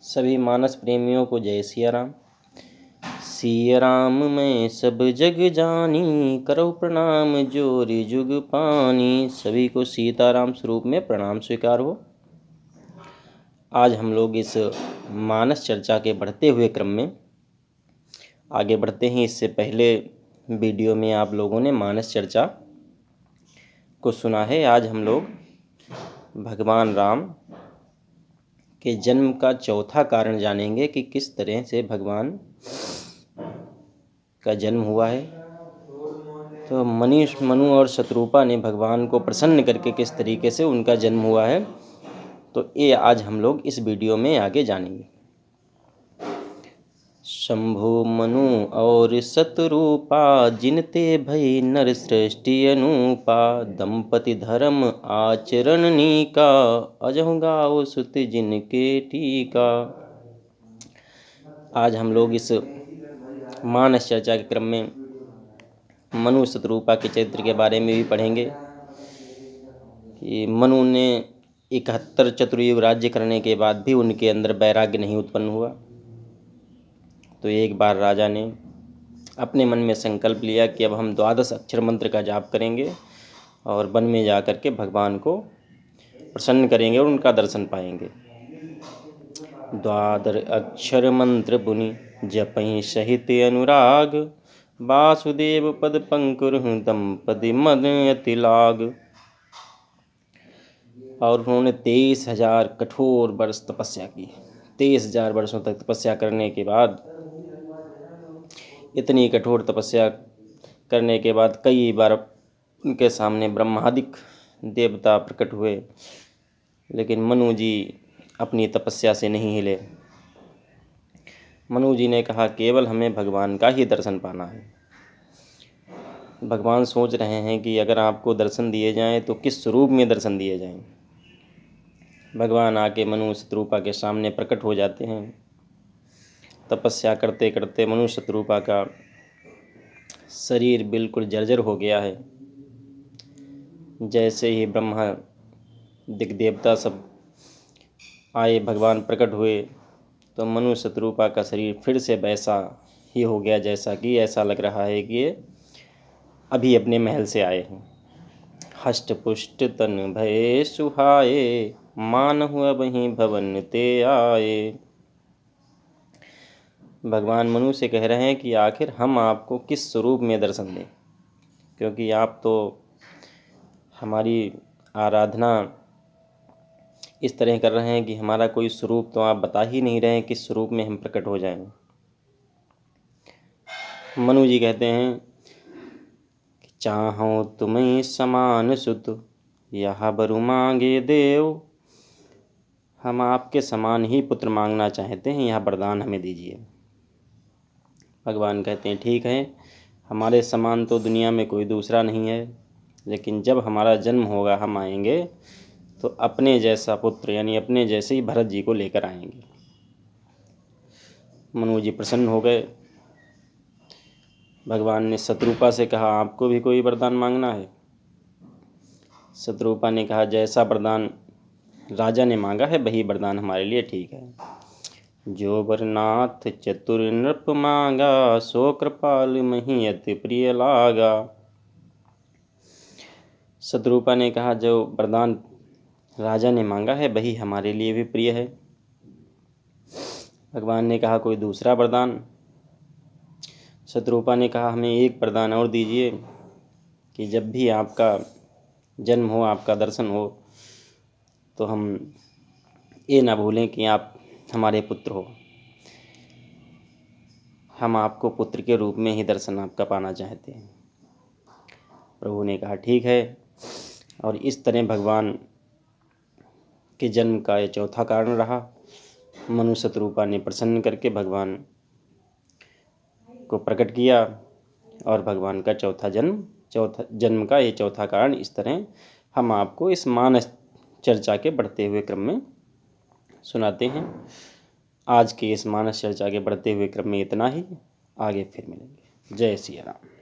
सभी मानस प्रेमियों को जय सिया राम। सिया राम मैं सब जग जानी, करो प्रणाम जोरी जुग पानी। सभी को सीताराम स्वरूप में प्रणाम स्वीकार हो। आज हम लोग इस मानस चर्चा के बढ़ते हुए क्रम में आगे बढ़ते हैं। इससे पहले वीडियो में आप लोगों ने मानस चर्चा को सुना है। आज हम लोग भगवान राम के जन्म का चौथा कारण जानेंगे कि किस तरह से भगवान का जन्म हुआ है। तो मनु और शत्रुपा ने भगवान को प्रसन्न करके किस तरीके से उनका जन्म हुआ है, तो ये आज हम लोग इस वीडियो में आगे जानेंगे। शंभु मनु और शत्रुपा, जिनते भई नर सृष्टि अनुपा। दंपति धर्म आचरण नीका, अजहु गाओ सुत जिनके टीका। आज हम लोग इस मानस चर्चा के क्रम में मनु शत्रुपा के चरित्र के बारे में भी पढ़ेंगे कि मनु ने 71 चतुर्युग राज्य करने के बाद भी उनके अंदर वैराग्य नहीं उत्पन्न हुआ। तो एक बार राजा ने अपने मन में संकल्प लिया कि अब हम 12 अक्षर मंत्र का जाप करेंगे और वन में जा कर के भगवान को प्रसन्न करेंगे और उनका दर्शन पाएंगे। 12 अक्षर मंत्र पुनि जपहि सहित अनुराग। वासुदेव पद पंकुर दंपति मद अति लाग। और उन्होंने 23,000 कठोर वर्ष तपस्या की। 23,000 वर्षों तक तपस्या करने के बाद, इतनी कठोर तपस्या करने के बाद कई बार उनके सामने ब्रह्मादिक देवता प्रकट हुए, लेकिन मनु जी अपनी तपस्या से नहीं हिले। मनु जी ने कहा केवल हमें भगवान का ही दर्शन पाना है। भगवान सोच रहे हैं कि अगर आपको दर्शन दिए जाएं तो किस स्वरूप में दर्शन दिए जाएं। भगवान आके मनु शत्रुपा के सामने प्रकट हो जाते हैं। तपस्या करते करते मनु शत्रुपा का शरीर बिल्कुल जर्जर हो गया है। जैसे ही ब्रह्मा दिग्देवता सब आए, भगवान प्रकट हुए, तो मनु शत्रुपा का शरीर फिर से वैसा ही हो गया जैसा कि ऐसा लग रहा है कि ये अभी अपने महल से आए हैं। हष्ट पुष्ट तन भये सुहाए, मानहु अबहि भवन ते आए। भगवान मनु से कह रहे हैं कि आखिर हम आपको किस स्वरूप में दर्शन दें, क्योंकि आप तो हमारी आराधना इस तरह कर रहे हैं कि हमारा कोई स्वरूप तो आप बता ही नहीं रहे हैं किस स्वरूप में हम प्रकट हो जाएं। मनु जी कहते हैं कि चाहो तुम्हें समान सुत, यह बरु मांगे देव। हम आपके समान ही पुत्र मांगना चाहते हैं, यह वरदान हमें दीजिए। भगवान कहते हैं ठीक है, हमारे समान तो दुनिया में कोई दूसरा नहीं है, लेकिन जब हमारा जन्म होगा हम आएंगे तो अपने जैसा पुत्र यानी अपने जैसे ही भरत जी को लेकर आएंगे। मनु जी प्रसन्न हो गए। भगवान ने शत्रुपा से कहा आपको भी कोई वरदान मांगना है। शत्रुपा ने कहा जैसा वरदान राजा ने मांगा है वही वरदान हमारे लिए ठीक है। जो वरनाथ चतुर नृप मांगा, सो कृपाल मही अति प्रिय लागा। शत्रुपा ने कहा जो वरदान राजा ने मांगा है वही हमारे लिए भी प्रिय है। भगवान ने कहा कोई दूसरा वरदान। शत्रुपा ने कहा हमें एक वरदान और दीजिए कि जब भी आपका जन्म हो, आपका दर्शन हो, तो हम ये ना भूलें कि आप हमारे पुत्र हो। हम आपको पुत्र के रूप में ही दर्शन आपका पाना चाहते हैं। प्रभु ने कहा ठीक है। और इस तरह भगवान के जन्म का ये चौथा कारण रहा। मनु शत्रुपा ने प्रसन्न करके भगवान को प्रकट किया और भगवान का चौथा जन्म का ये चौथा कारण इस तरह हम आपको इस मानस चर्चा के बढ़ते हुए क्रम में सुनाते हैं। आज के इस मानस चर्चा के बढ़ते हुए क्रम में इतना ही। आगे फिर मिलेंगे। जय सिया राम।